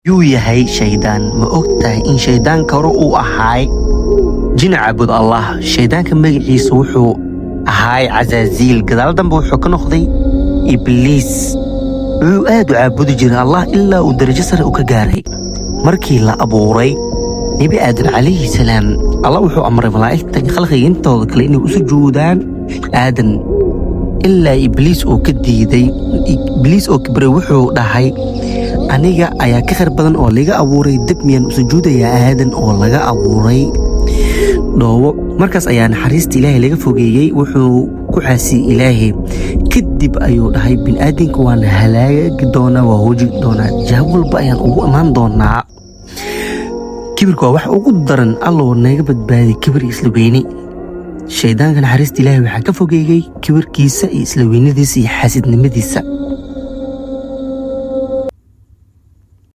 yuu yahay shaydaan ma og tahay in shaydaanka hore uu ahaay jin caabud allah shaydaanka magaciisa wuxuu ahaay casaaziil gadaal dambe wuxuu ka noqday ibliis wuxuu aad u caabudi jiray allah ilaa uu darajo sare u ka gaaray markii la abuuray nebi aadan calayhi salaam allah wuxuu amray malaa'igta khalqiga intooda kale inay u sujuudaan aadan ilaa ibliis uu ka diiday ibliis oo kibray wuxuu dhahay aniga ayaa ka khayr badan oo laga abuuray dab miyaan u sujuudayaa aadan oo laga abuuray dhoobo markaas ayaa naxariista ilaahay laga fogeeyey wuxuu ku caasiyey ilaahay kadib ayuu dhahay bini'aadinka waan halaagi doonaa waa hooji doonaa jaab walba ayaan ugu imaan doonaa kibirka waa wax ugu daran alloo naga badbaadi kibir iyo isla weyni shaydaanka naxariista ilaahay waxaa ka fogeeyey kibirkiisa iyo isla weynadiisa iyo xaasidnimadiisa